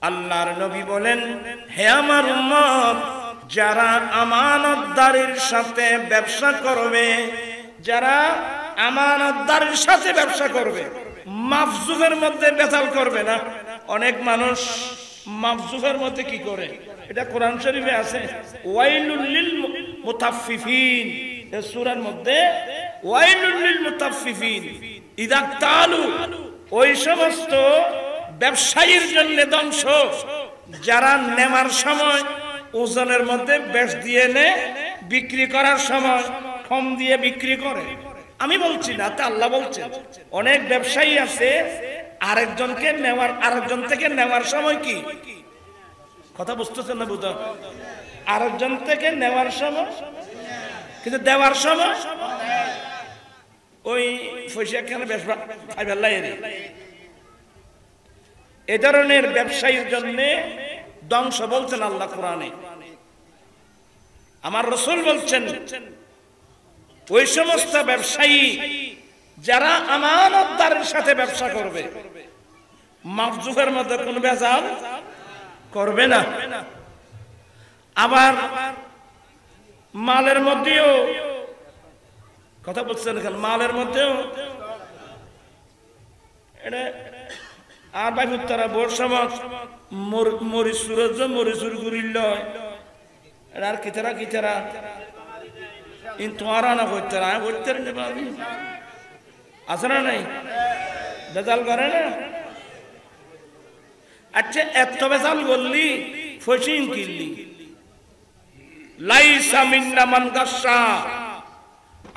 আল্লাহর নবী বলেন, হে আমার উম্মত, যারা আমানতদারির সাথে ব্যবসা করবে, যারা আমানতদারির সাথে ব্যবসা করবে, মাফজুফের মধ্যে বেতাল করবে না। অনেক মানুষ মাফজুফের মধ্যে কি করে, এটা কোরআন শরীফে আছে, ওয়াইলুল লিল মুতাফফিফিন, এই সূরার মধ্যে ওয়াইলুল লিল মুতাফফিফিন ইযা তালু, ওই সমস্ত ব্যবসায়ীর জন্য ধ্বংস যারা নেওয়ার সময় ওজনের মধ্যে বেশ দিয়ে নে, বিক্রি করার সময় কম দিয়ে বিক্রি করে। আমি বলছি না, তা আল্লাহ বলছেন। অনেক ব্যবসায়ী আছে আরেকজন থেকে নেওয়ার সময় কি কথা বুঝতেছেন না? বুঝা আরেকজন থেকে নেওয়ার সময়, কিন্তু দেওয়ার সময় ওই পয়সা কেন এ ধরনের ব্যবসায়ীর জন্য ধ্বংস বলছেন আল্লাহ কোরআনে। আমার রাসূল বলছেন, ওই সমস্ত ব্যবসায়ী যারা আমানতদারের সাথে ব্যবসা করবে, মাফজুফের মধ্যে কোনো ভেজাল করবে না। আবার মালের মধ্যেও কথা বলছেন, মালের মধ্যেও এটা আর ভাই উত্তরা বোর সময় মরিচুর গুরিল আর কিতারা তোমারা না করতে আছে না নাই, বেজাল করে না। আচ্ছা, এত বেজাল বললি ফসিং কিনলি, লাইসা মিন্না মান গাসসা।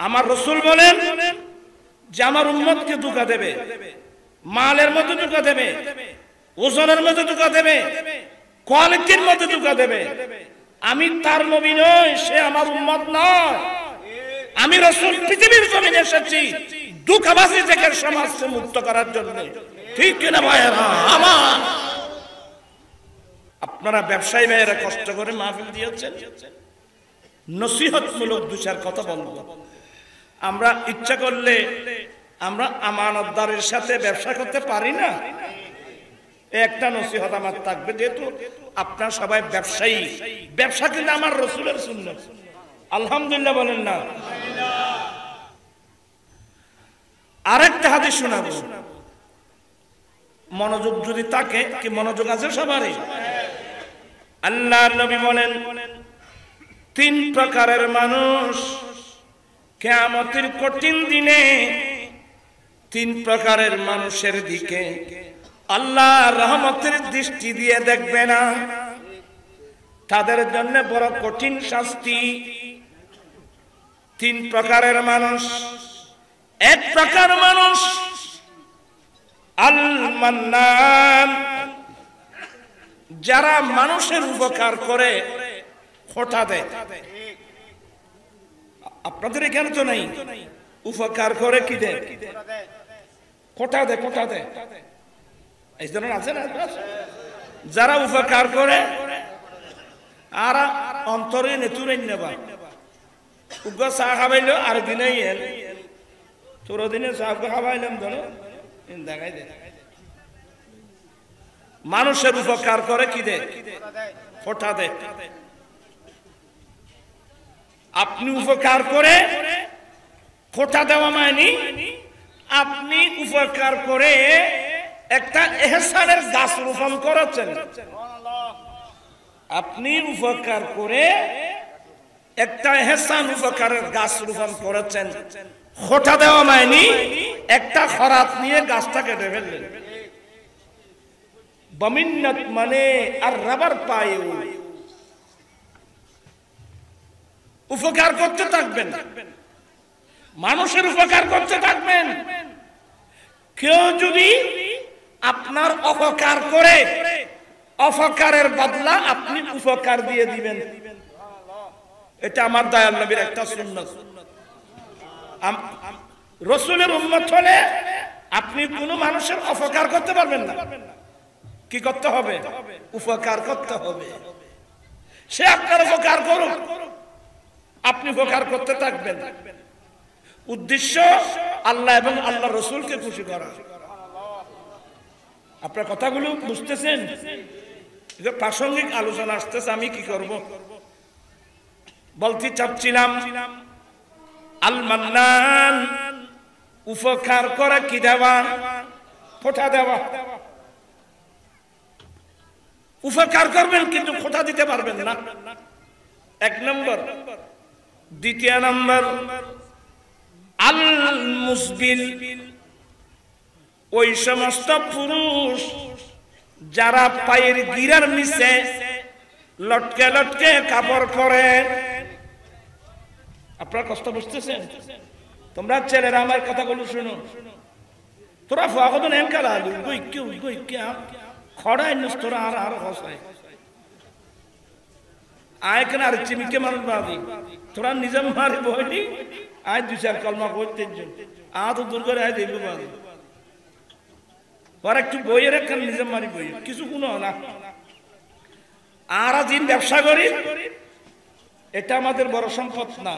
আমার রাসূল বলেন যে আমার উম্মতকে ধোঁকা দেবে, মালের মধ্যে ধোঁকা দেবে, ওজনের মধ্যে ধোঁকা দেবে, কোয়ালিটির মধ্যে ধোঁকা দেবে, আমি তার নবী নই, সে আমার উম্মত নয়। আমি রাসূল পৃথিবীর জমিনে এসেছি ধোঁকাবাজি থেকে সমাজকে মুক্ত করার জন্য। ঠিক কিনা ভাইয়েরা আমার? আপনারা ব্যবসায়ী ভাইয়েরা কষ্ট করে মাহফিল দিয়েছেন, নসিহতমূলক দু চার কথা বলবো। আমরা ইচ্ছা করলে আমরা আমানতদারের সাথে ব্যবসা করতে পারি না। একটা নসিহত আমার থাকবে, যেহেতু আপনারা সবাই ব্যবসায়ী, ব্যবসা কিন্তু আমার রাসূলের সুন্নাত। আলহামদুলিল্লাহ বলেন না? আরেকটা হাদিস শোনাবো, মনোযোগ যদি থাকে, কি মনোযোগ আছে সবারই? আল্লাহর নবী বলেন, তিন প্রকারের মানুষ কিয়ামতের কঠিন দিনে তিন প্রকারের মানুষের দিকে আল্লাহ রহমতের দৃষ্টি দিয়ে দেখবে না, তাদের জন্য বড় কঠিন শাস্তি। তিন প্রকারের মানুষ। এক প্রকার মানুষ আল মান্নান, যারা মানুষের উপকার করে খোটা দেয়। আপনাদের এখানে তো নাই, উপকার করে কি দেয়? খোটা দেয়। এই ধরনের আছে না? যারা উপকার করে আর অন্তরে নেতুরে নেবা, উগ্র চা খাবাইল আর দিনে তোর দিনে চা খাবাইলাম ধরো দেখাই দে। মানুষের উপকার করে কি দে? খোটা দে। আপনি উপকার করে খোটা দেওয়া মানে আপনি উপকার করে একটা ইহসানের গাছ রোপণ করেছেন। আপনি উপকার করে একটা ইহসান উপকারের গাছ রোপণ করেছেন। খোটা দেওয়া মানে একটা খরাত নিয়ে গাছটা কেটে ফেললেন। বমিন্নত মানে আর রাবার পায়ে উপকার করতে থাকবেন, মানুষের উপকার করতে থাকবেন। কেউ যদি আপনার অপকার করে, অপকারের বদলা আপনি উপকার দিয়ে দিবেন। এটা আমার দয়াল নবীর একটা সুন্নাত। রাসূলের উম্মত হলে আপনি কোন মানুষের অপকার করতে পারবেন না। কি করতে হবে? উপকার করতে হবে। সে আপনার উপকার করুক, আপনি উপকার করতে থাকবেন। উদ্দেশ্য আল্লাহ এবং আল্লাহ রাসূলকে খুশি করা। আপনার কথাগুলো বুঝতেছেন? প্রাসঙ্গিক আলোচনা আসতেছে, আমি কি করব বলতে চাচ্ছিলাম। আল মান্নান, উপকার করা কি দেওয়া, খোঁটা দেওয়া। উপকার করবেন কিন্তু খোঁটা দিতে পারবেন না, এক নম্বর। দ্বিতীয় নম্বর, আল মুসবিল, ওই সমস্ত পুরুষ যারা পায়ের গিরার নিচে লটকে লটকে কাপড় পরে। আপনারা কষ্ট বুঝতেছেন? তোমরা ছেলেরা আমার কথাগুলো শুনো। তোরা ফুয়া কত নেন কারা খড়াই নিস তোরা আর আর হসাই আয় কেন আর চিমিকে মানুষ বাদি তোরা নিজে মারি বইনি আয় দুই চার কলমা করতে তো দূর করে আয় দেখবো বাদি ওরা একটু বইয়ের একখান নিজে মারি বই কিছু কোনো না। আর দিন ব্যবসা করি, এটা আমাদের বড় সম্পদ না।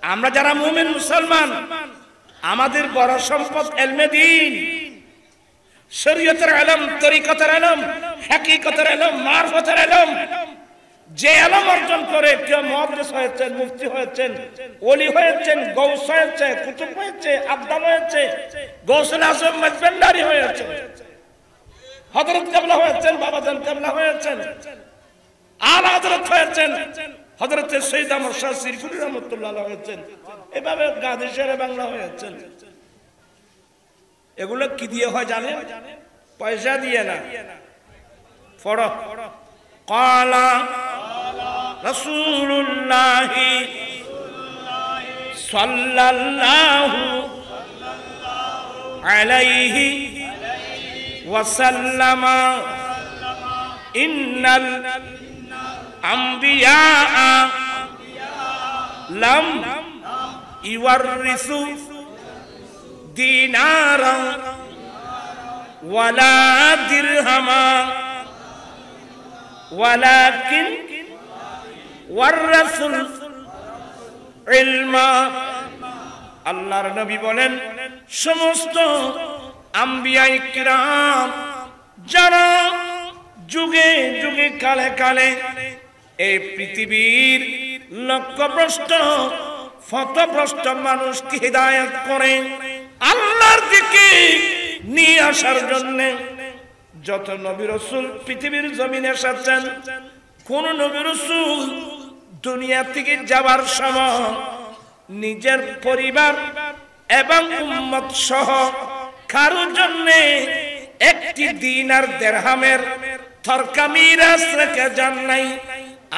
আমরা যারা মুমিন মুসলমান, আমাদের বড় সম্পদ ইলমে দ্বীন, শরীয়তের ইলম, তরিকতের ইলম, হাকিকতের ইলম, মারফতের ইলম। যে ইলম অর্জন করে কেউ মুহাদ্দিস হয়েছেন, মুফতি হয়েছেন, ওলি হয়েছেন, গৌস হয়েছে, কুতুব হয়েছে, আবদাল হয়েছে, গৌসুল আজম মজবন্দারি হয়েছে, হযরত কেবলা হয়েছেন, বাবাজান কেবলা হয়েছেন, আলা হযরত হয়েছেন, হযরত সৈয়দ আহমদ শাহ সিরকুরি রহমাতুল্লাহ হয়েছেন, এভাবে গাজী শেরে বাংলা হয়েছেন। এগুলো কি দিয়ে হয় জানেন? পয়সা দিয়ে না। পড়ো, ক্বালা রাসূলুল্লাহ সাল্লাল্লাহু আলাইহি ওয়াসাল্লাম ইন্নাল আম্বিয়া লাম ইওয়ারিসু দিনারা ওয়ালা দিরহামা ওয়ালাকিন ওয়ারাসুল ইলমা। আল্লাহর নবী বলেন, সমস্ত আম্বিয়ায়ে কিরাম যারা যুগে যুগে কালে কালে এই পৃথিবীর লক্ষ্যভ্রষ্ট পথভ্রষ্ট মানুষকে হিদায়াত করে আল্লাহর দিকে নিয়ে আসার জন্য যত নবী রাসূল পৃথিবীর জমিনে এসেছেন, কোন নবী রাসূল দুনিয়া থেকে যাবার সময় নিজের পরিবার এবং উম্মত সহ কারোর জন্য একটি দিনার দিরহামের তরকা মিরাস রেখে যান নাই।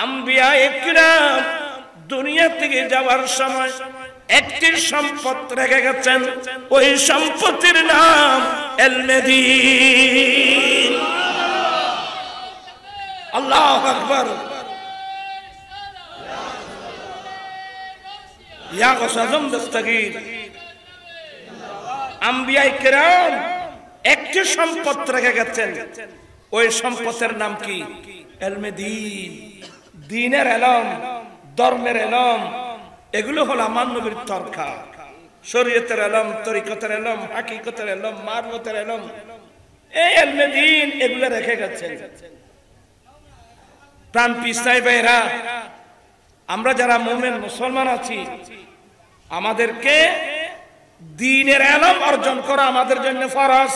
আম্বিয়ায়ে কিরাম দুনিয়া থেকে যাওয়ার সময় একটি সম্পদ রেখে গেছেন, ওই সম্পত্তির নাম ইলমে দ্বীন। আল্লাহু আকবার। ইয়া গসাজম দস্তগীর, আম্বিয়ায়ে কিরাম একটি সম্পদ রেখে গেছেন, ওই সম্পদের নাম কি? ইলমে দ্বীন। দ্বীনের ইলম, ধর্মের ইলম, এগুলো হলো আমার নবীর তরকা। শরীয়তের ইলম, তরিকতের ইলম, হাকিকতের ইলম, মারফতের ইলম, এই ইলমে দ্বীন এগুলো রেখে গেছেন। প্রাণ পিছাই ভাইরা, আমরা যারা মুমিন মুসলমান আছি, আমাদেরকে দ্বীনের ইলম অর্জন করা আমাদের জন্য ফরজ।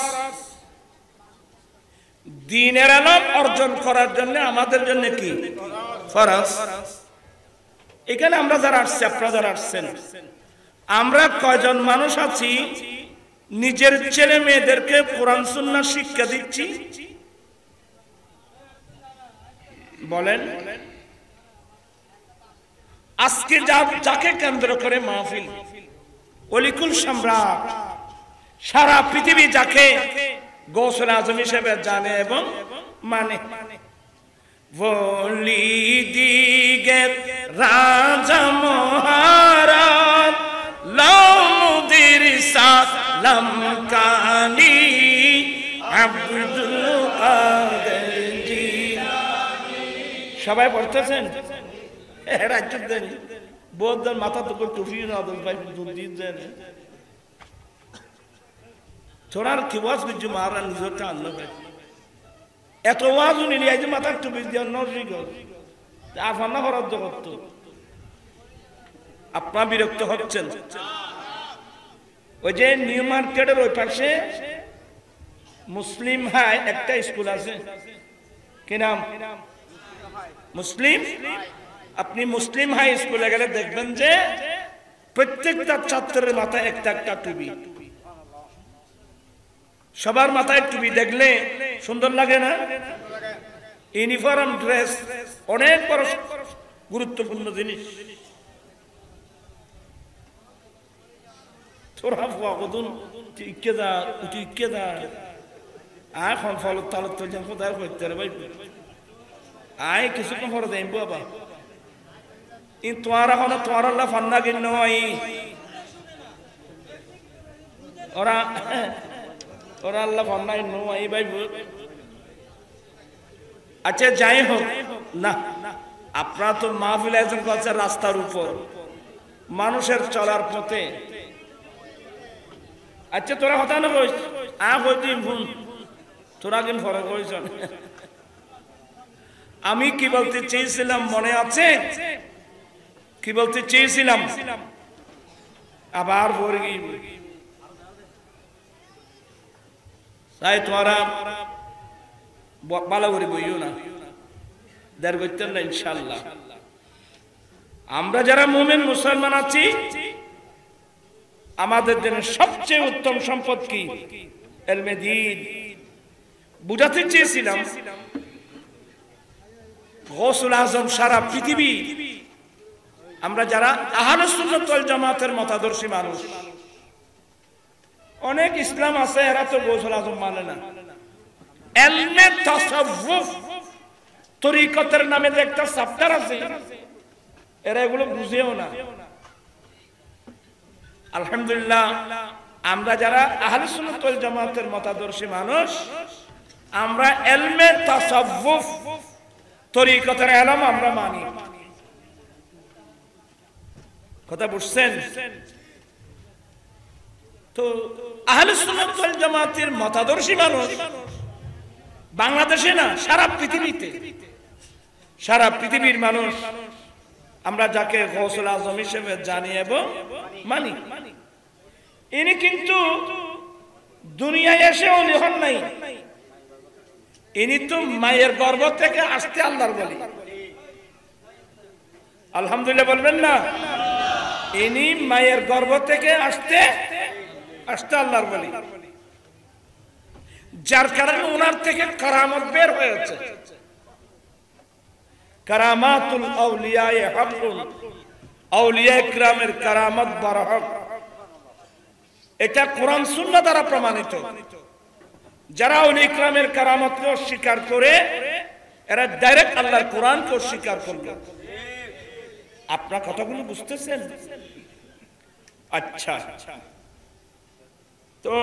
দ্বীনের ইলম অর্জন করার জন্য আমাদের জন্য কি ফরজ? এখানে আমরা যারা আসছি, আপনারা যারা আসছেন, আমরা কয়জন মানুষ আছি নিজের ছেলে মেয়েদেরকে কোরআন সুন্নাহ শিক্ষা দিচ্ছি? বলেন। আজকে যাকে কেন্দ্র করে মাহফিল, অলিকুল সম্রাট, সারা পৃথিবী যাকে গৌসুল আজম হিসেবে জানে এবং মানে, ওলিদিগের রাজা মহারাজ লাউমুদির সালাম কানি আব্দুল কাদের জিলানী। সবাই পড়তেছেন? রাজ্য দেন বৌদ্ধ মাথা তো টুফি না ভাই দেন থোড়ার কি ওয়াজ বিজু মারা নিজটা আল্লাহ ভাই এত ওয়াজ উনি নিয়ে যে মাথার টুপি দিয়ে নজরি গল আফান্না হরদ্দ করত। আপনার বিরক্ত হচ্ছেন? ওই যে নিউ মার্কেটের ওই পাশে মুসলিম হাই একটা স্কুল আছে, কি নাম? মুসলিম। আপনি মুসলিম হাই স্কুলে গেলে দেখবেন যে প্রত্যেকটা ছাত্রের মাথায় একটা একটা টুপি, সবার মাথায় টুপি দেখলে সুন্দর লাগে না? ইউনিফর্ম ড্রেস অনেক বড় গুরুত্বপূর্ণ জিনিস। তোরা কতদিন টিকে যা টিকে যা এখন ফলত তালত তো যেন কোথায় করতে ভাই আয় কিছুক্ষণ পরে যাইব বাবা। ই তোমার এখন তোমার আল্লাহ ফান্না কিন নয় ওরা ওরা আল্লাহ ফান্না কিন নয় ভাই। আচ্ছা যাই হোক না, আপনারা তো মাহফিল আয়োজন করছে রাস্তার উপর মানুষের চলার পথে। আচ্ছা তোরা কথা না কইস হইতি ভুল তোরা কিন্তু ফরক কইস। আমি কি বলতে চেয়েছিলাম মনে আছে? কি বলতে চেয়েছিলাম আবার পড়ে গিয়ে তাই তোরা ভালো করে বইও না, দেড় করতেন না ইনশাল্লাহ। আমরা যারা মুমিন মুসলমান আছি আমাদের জন্য সবচেয়ে উত্তম সম্পদ কি? ইলমে দ্বীন। বুঝাতে চেয়েছিলাম গৌসুল আজম সারা পৃথিবী, আমরা যারা আহলে সুন্নাত ওয়াল জামাতের মতাদর্শী মানুষ, অনেক ইসলাম আছে এরা তো গৌসুল আজম মানে না। ইলমে তাসাউফ তরিকতের নামে যে একটা চ্যাপ্টার আছে এরা এগুলো বুঝেও না। আলহামদুলিল্লাহ আমরা যারা আহলে সুন্নাত ওয়াল জামাতের মতাদর্শী মানুষ, আমরা ইলমে তাসাউফ তরিকতের ইলম আমরা মানি। কথা বুঝছেন? তো আহলে সুন্নাত ওয়াল জামাতের মতাদর্শী মানুষ বাংলাদেশে না সারা পৃথিবীতে, সারা পৃথিবীর মানুষ আমরা যাকে গৌসুল আজম হিসেবে জানি এবং মানি। ইনি কিন্তু দুনিয়ায় এসে উনি হন নাই, ইনি তো মায়ের গর্ভ থেকে আসতে আল্লাহর বলি। আলহামদুলিল্লাহ বলবেন না? ইনি মায়ের গর্ভ থেকে আসতে আসতে আল্লাহর বলি, যার কারণে ওনার থেকে কারামত বের হয়েছে। কারামাতুল আউলিয়ায়ে হাক্কুন, আউলিয়া ইকরামের কারামত বারহক, এটা কোরআন সুন্নাহ দ্বারা প্রমাণিত। যারা আউলিয়া ইকরামের কারামতকে অস্বীকার করে এরা ডাইরেক্ট আল্লাহর কোরআনকে অস্বীকার করলো। আপনার কথাগুলো বুঝতেছেন? আচ্ছা, তো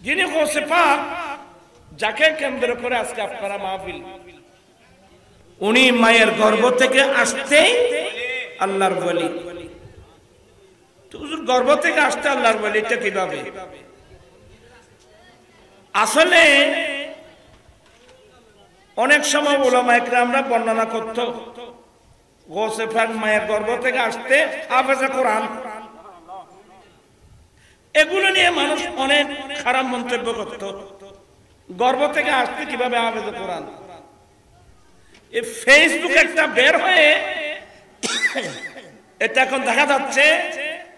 যিনি গৌসে পাক যাকে কেন্দ্র করে আজকে আপনারা মাহফিল, উনি মায়ের গর্ভ থেকে আসতেই আল্লাহর ওলি। তো হুজুর গর্ভ থেকে আসতে আল্লাহর ওলি, এটা কিভাবে? আসলে অনেক সময় উলামায়ে কেরামরা বর্ণনা করত গৌসে পাক মায়ের গর্ভ থেকে আসতে হাফেজে কোরআন। এগুলো নিয়ে মানুষ অনেক খারাপ মন্তব্য করত। গর্ভ থেকে আসতে কিভাবে হাফেজে কোরআন? এই ফেসবুক একটা বের হয়ে এটা এখন দেখা যাচ্ছে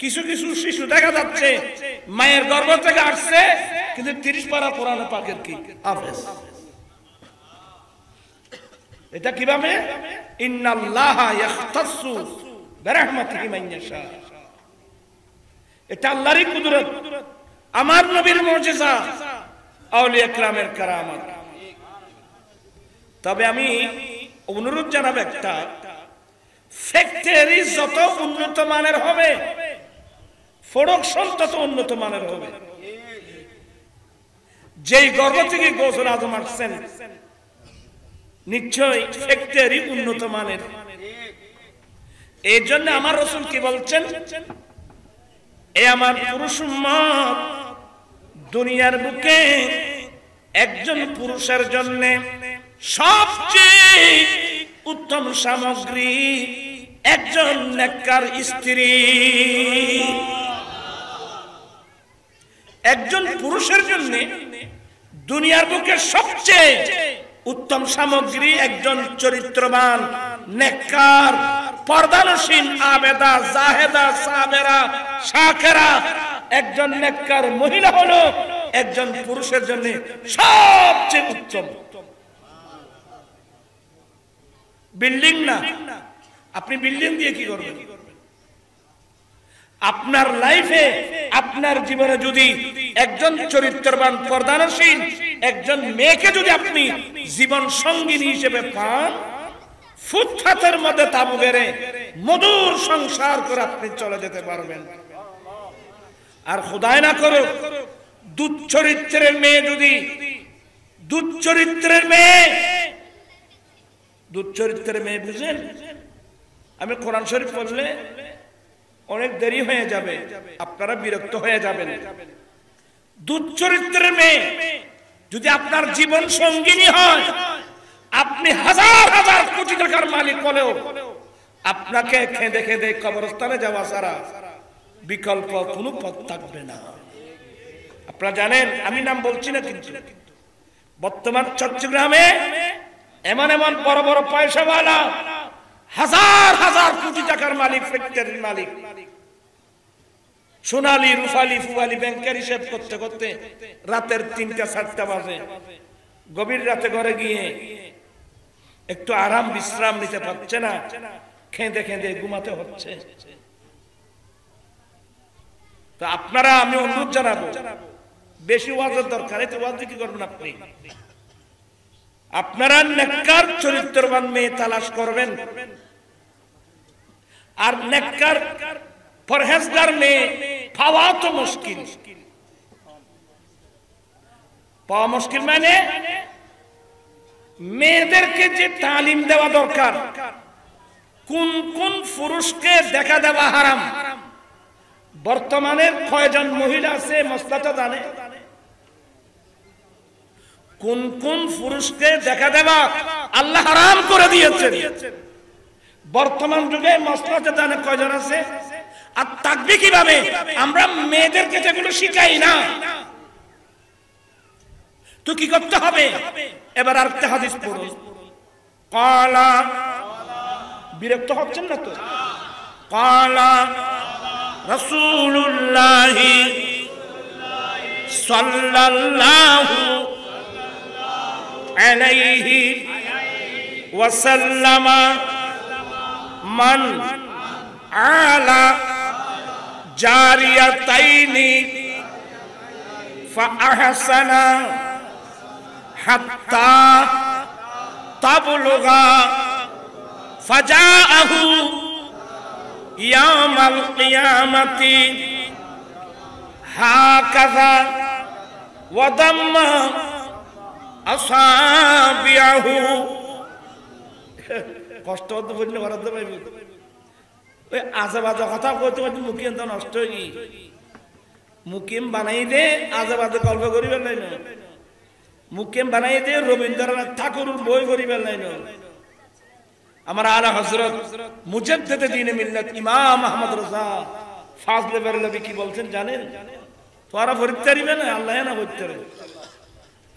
কিছু কিছু শিশু দেখা যাচ্ছে মায়ের গর্ভ থেকে আসছে কিন্তু 30 পারা কোরআন পাকের কি হাফেজ। এটা কিভাবে? ইন্নাল্লাহা ইয়াখতাসু বিরহমাতিহি মান ইয়াশা, এটা আল্লাহরই কুদরত, আমার নবীর মুজিজা, আউলিয়া কিরামের কারামত। তবে আমি অনুরোধ জানাবো একটা, ফ্যাক্টরি যত উন্নত মানের হবে প্রোডাকশন তত উন্নত মানের হবে। যেই গর্ভ থেকে গৌসুল আজম আসছেন নিশ্চয়ই ফ্যাক্টরি উন্নত মানের। এই জন্য আমার রাসূল কি বলছেন? এ আমার পুরুষ উম্মত দুনিয়ার বুকে একজন পুরুষের জন্য সবচেয়ে উত্তম সামগ্রী একজন নেককার স্ত্রী। একজন পুরুষের জন্য দুনিয়ার বুকে সবচেয়ে উত্তম সামগ্রী একজন চরিত্রবান, নেককার, পর্দানসীন, আবেদা, জাহেদা, সাবেরা, শাকেরা একজন নেককার মহিলা হলো একজন পুরুষের জন্য সবচেয়ে উত্তম। বিল্ডিং না, আপনি বিল্ডিং দিয়ে কি করবেন? আপনার লাইফে, আপনার জীবনে যদি একজন চরিত্রবান, পর্দানসীন একজন মেয়েকে যদি আপনি জীবন সঙ্গিনী হিসেবে পান, ফুটপাতের মধ্যে তাবু গেড়ে মধুর সংসার করে আপনি চলে যেতে পারবেন। আর খোদাই না করো দুচ্চরিত্রের মেয়ে, যদি দুচ্চরিত্রের মেয়ে বুঝেন, আমি কোরআন শরীফ পড়লে অনেক দেরি হয়ে যাবে, আপনারা বিরক্ত হয়ে যাবেন। দুচ্চরিত্রের মেয়ে যদি আপনার জীবন সঙ্গিনী হয়, আপনি হাজার হাজার কোটি টাকার মালিক হলেও আপনাকে খেদে খেদে কবরস্থানে যাওয়া ছাড়া বিকল্প কোনো পথ থাকবে না। আপনারা জানেন, আমি নাম বলছি না, কিন্তু বর্তমান চট্টগ্রামে এমন এমন বড় বড় পয়সাওয়ালা, হাজার হাজার কোটি টাকার মালিক, ফ্যাক্টরির মালিক, সোনালী, রুফালি, ফুয়ালি ব্যাংকের হিসেব করতে করতে রাতের 3টা-4টা বাজে। গভীর রাতে ঘরে গিয়ে একটু আরাম বিশ্রাম নিতে পারছে না, খেঁদে খেঁদে ঘুমাতে হচ্ছে। তো আপনারা, আমি অনুরোধ জানাবো, বেশি ওয়াজের দরকার, এতে ওয়াজ কি করবেন আপনি? আপনারা নেককার চরিত্রবান মেয়ে তালাশ করবেন, আর নেককার পরহেজগার মেয়ে পাওয়া তো মুশকিল। পাওয়া মুশকিল মানে মেয়েদেরকে যে তালিম দেওয়া দরকার, কোন কোন পুরুষকে দেখা দেওয়া হারাম, বর্তমানের কয়জন মহিলা আছে মসলাটা জানে? কোন কোন পুরুষকে দেখা দেওয়া আল্লাহ হারাম করে দিয়েছেন বর্তমান যুগে মসলাটা জানে কয়জন আছে? আর থাকবে কিভাবে? আমরা মেয়েদেরকে যেগুলো শিখাই না, তো কি করতে হবে? এবার আরেকটা হাদিস পড়ুন। কালা, বিরক্ত হচ্ছেন না তো? কালা রাসূলুল্লাহি সাল্লাল্লাহু আলাইহি ওয়াসাল্লাম মান আলা জারিয়াতাইনি ফাআহসানা হাত্তা তাবলুগা ফাজাআহু ইয়াউমাল কিয়ামাতি হাকাযা ওয়া দাম্মা আসাবিয়াহু। কষ্ট হতে বললে বরাদ্দ পাইবে, ওই আজে বাজে কথা কইতে কইতে মুকিম তো নষ্ট হয়ে গিয়ে মুকিম বানাই দে, আজে বাজে গল্প করি বেলাই না, মুকিম বানাই দে রবীন্দ্রনাথ ঠাকুরের বই করি বেলাই না। আমার আলা হযরত মুজাদ্দিদ দ্বীন মিল্লাত ইমাম আহমদ রাজা ফাজলে বেরলভী কি বলছেন জানেন? তোরা ফরিদারিবে না, আল্লাহ না হইতরে।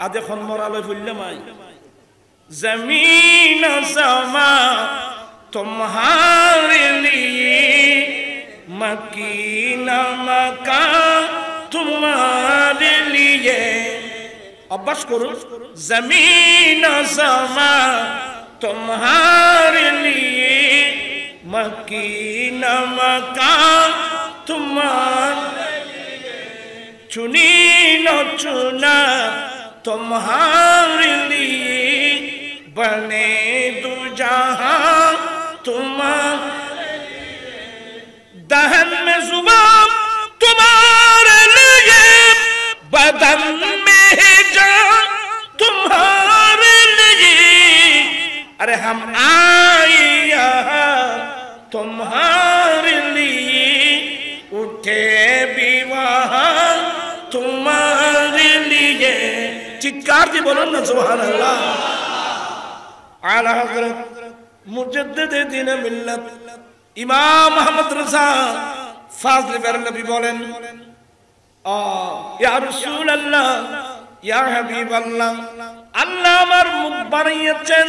আজ এখন মরালয় ফুললে মাই জমিন সমা तुम्हारे लिए मकीना मका तुम्हारे लिए। अब्बास करो, जमीन समा तुम्हारे लिए मकीना मका तुम्हारे लिए, चुनी न चुना तुम्हारे लिए, बने दो जहां तुम्हारे लिए, दहन में जुबान तुम्हारे लिए, बदन में है जान तुम्हारे लिए। अरे हम आए यहाँ तुम्हारे लिए, उठे भी वहाँ तुम्हारे लिए। चित्कार চিৎকার দিয়ে বলুন না সুবহানাল্লাহ। আলা হযরত মুজাদ্দিদে দ্বীন মিল্লাত ইমাম আহমদ রাজা ফাজলে বেরলভী বলেন, ইয়া রাসূলুল্লাহ, ইয়া হাবিবাল্লাহ, আল্লাহ আমার মুখ বানিয়েছেন,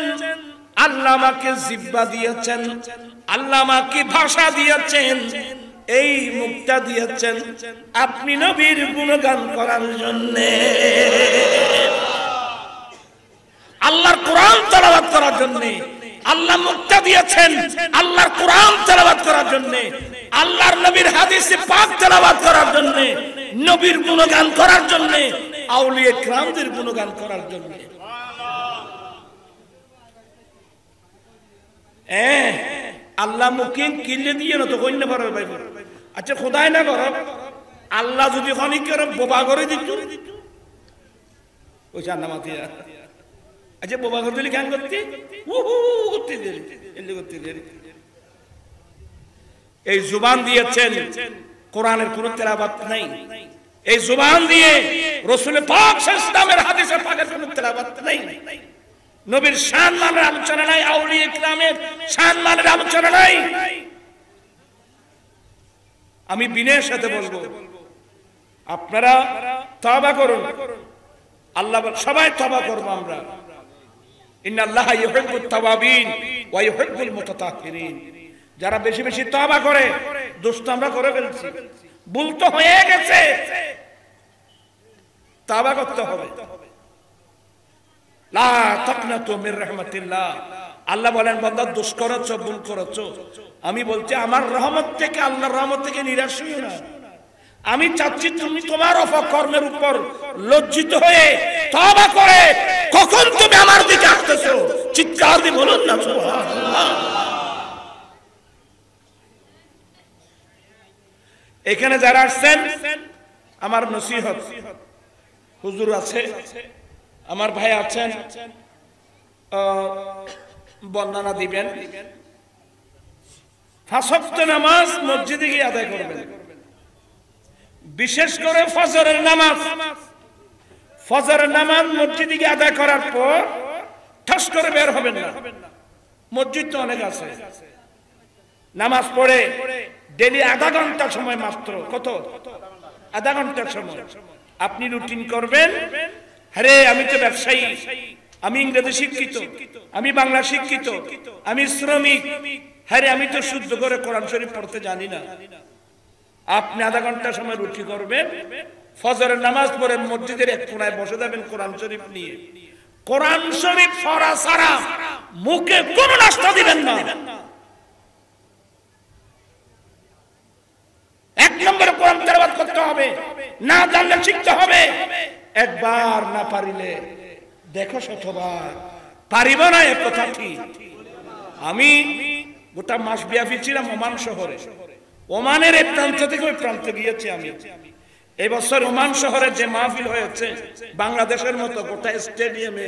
আল্লাহ আমাকে জিহ্বা দিয়েছেন, আল্লাহ আমাকে ভাষা দিয়েছেন, এই মুখটা দিয়েছেন আপনি নবীর গুণগান করার জন্য, আল্লাহর কোরআন তেলাওয়াত করার জন্য। আল্লাহ মুখটা দিয়েছেন আল্লাহর কোরআন তেলাওয়াত করার জন্য, আল্লাহর নবীর হাদিসে পাক তেলাওয়াত করার জন্য, নবীর গুণগান করার জন্য, আউলিয়া কিরামদের গুণগান করার জন্য। আল্লাহ মুখে কিলে দিয়ে না তো কইনা পারবে ভাই। আচ্ছা খোদাই না করো, আল্লাহ যদি খনিক করে বোবা করে দিত ওই চার নামাতে, আচ্ছা বোবা করে দিলে কেন করতে এই জুবান দিয়েছেন, কোরআনের কোন তেলাওয়াত নাই। এই জুবান দিয়ে রাসূল পাক সাল্লাল্লাহু আলাইহি ওয়াসাল্লামের হাদিসে পাকের কোন তেলাওয়াত নাই। নবীর শান মানের আলোচনা নাই, আউলিয়া কিরামের শান মানের আলোচনা নাই। আমি বিনয়ের সাথে বলবো, আপনারা তওবা করুন। আল্লাহ সবাই তওবা করব আমরা। ইন্নাল্লাহা ইউহিব্বুত তাওয়াবিন ওয়া ইউহিব্বুল মুতাতাহহিরিন। যারা বেশি বেশি তওবা করে, দোস্ত আমরা করে ফেলছি, ভুল তো হয়ে গেছে, তওবা করতে হবে। লা তাকনাতু মির রাহমাতিল্লাহ। আল্লাহ বলেন বান্দা দোষ করেছো, ভুল করেছো, আমি বলছি আমার রহমত থেকে, আল্লাহর রহমত থেকে নিরাশ হইও না। আমি চাচ্ছি তুমি তোমার অপকর্মের উপর লজ্জিত হয়ে তওবা করে কখন তুমি আমার দিকে আসতেছো, চিৎকার দিয়ে বলুন না সুবহানাল্লাহ। এখানে যারা আসছেন আমার নসিহত, হুজুর আছে, আমার ভাই আছেন, বর্ণনা দিবেন। 5 ওয়াক্ত নামাজ মসজিদে গিয়ে আদায় করবেন, বিশেষ করে ফজরের নামাজ। ফজরের নামাজ মসজিদে গিয়ে আদায় করার পর ঠাস করে বের হবেন না। মসজিদ তো অনেক আছে, নামাজ পড়ে ডেলি আধা ঘন্টা সময় মাত্র, কত আধা ঘন্টার সময় আপনি রুটিন করবেন। আরে আমি তো ব্যবসায়ী, আমি ইংরেজি শিক্ষিত, আমি বাংলা শিক্ষিত, আমি শ্রমিক, আরে আমি তো শুদ্ধ করে কোরআন শরীফ পড়তে জানি না। আপনি আধা ঘন্টা সময় রুটি করবেন, ফজরের নামাজ পড়ে মসজিদের এক কোণায় বসে যাবেন কোরআন শরীফ নিয়ে। কোরআন শরীফ পড়া ছাড়া মুখে কোনো নাস্তা দিবেন না। 1 নম্বরে কোরআন তেলাওয়াত করতে হবে, না জানলে শিখতে হবে। একবার না পারিলে দেখো শতবার, পারিব না এ কথা ঠিক। আমি গোটা মাস ব্যাপী ছিলাম ওমান শহরে, ওমানের এক প্রান্ত থেকে ওই প্রান্তে গিয়েছি আমি। এই বছর ওমান শহরে যে মাহফিল হয়েছে, বাংলাদেশের মতো গোটা স্টেডিয়ামে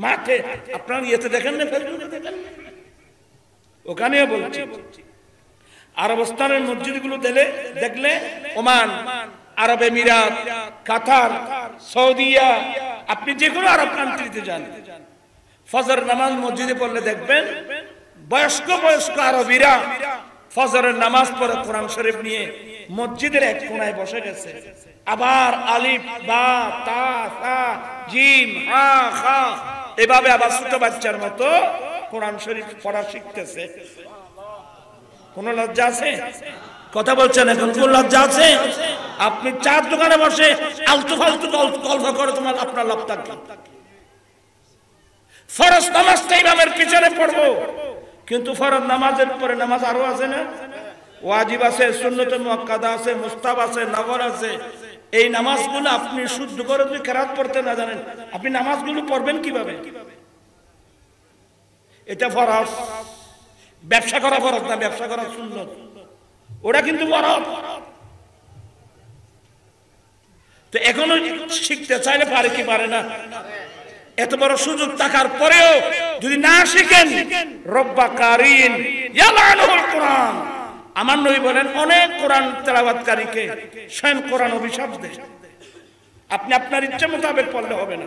মাঠে, আপনারা ইয়েতে দেখেন না, ফেসবুকে দেখেন, ওখানেও বলছি আরবস্থানের মসজিদগুলো দেখলে ওমান, আরব আমিরাত, কাতার, সৌদিয়া, আপনি যে কোনো আরব কান্ট্রিতে যান, ফজর নামাজ মসজিদে পড়লে দেখবেন বয়স্ক আরবিরা ফজরের নামাজ পড়ে কোরআন শরীফ নিয়ে মসজিদের এক কোণায় বসে গেছে। আবার আলিফ বা তা সা জিম হা খা এভাবে আবার ছোট বাচ্চার মতো কোরআন শরীফ পড়া শিখতেছে। কোন লজ্জা আছে? কথা বলছেন এখন, কোন লজ্জা আছে? আপনি চার দোকানে বসে আলতু ফালতু গল্প করে তোমার আপনার লাভ থাকবে। ফরজ নামাজটা ইমামের পিছনে পড়বো, কিন্তু ফরজ নামাজের পরে নামাজ আরো আছে না, ওয়াজিব আছে, সুন্নতে মুআক্কাদা আছে, মুস্তাহাব আছে, নফল আছে। এই নামাজগুলো আপনি শুদ্ধ করে যদি কেরাত পড়তে না জানেন, আপনি নামাজগুলো পড়বেন কিভাবে? এটা ফরজ। ব্যবসা করা ফরজ না, ব্যবসা করা সুন্নত, ওটা কিন্তু ফরজ। তো এখনো শিখতে চাইলে পারে কি পারে না? এত বড় সুযোগ থাকার পরেও যদি না শিখেন, রব্বা কারিন ইয়ালানুল কোরআন, আমার নবী বলেন অনেক কোরআন তেলাওয়াতকারীকে স্বয়ং কোরআন অভিশাপ দেয়। আপনি আপনার ইচ্ছা মোতাবেক পড়লে হবে না,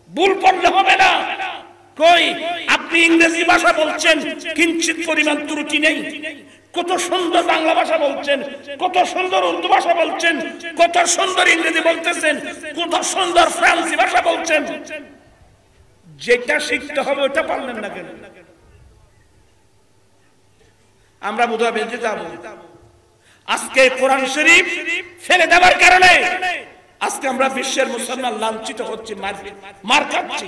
ভুল পড়লে হবে না। কই আপনি ইংরেজি ভাষা বলছেন, কিঞ্চিত পরিমাণ ত্রুটি নেই। কত সুন্দর বাংলা ভাষা বলছেন, কত সুন্দর উর্দু ভাষা বলছেন, কত সুন্দর ইংরেজি বলতেছেন, কত সুন্দর ফ্রান্সি ভাষা বলছেন। যেটা শিখতে হবে ওটা পারলেন না কেন? আমরা বোধহয় বেঁচে যাব। আজকে কোরআন শরীফ ফেলে দেওয়ার কারণে আজকে আমরা বিশ্বের মুসলমান লাঞ্ছিত হচ্ছি, মার খাচ্ছি।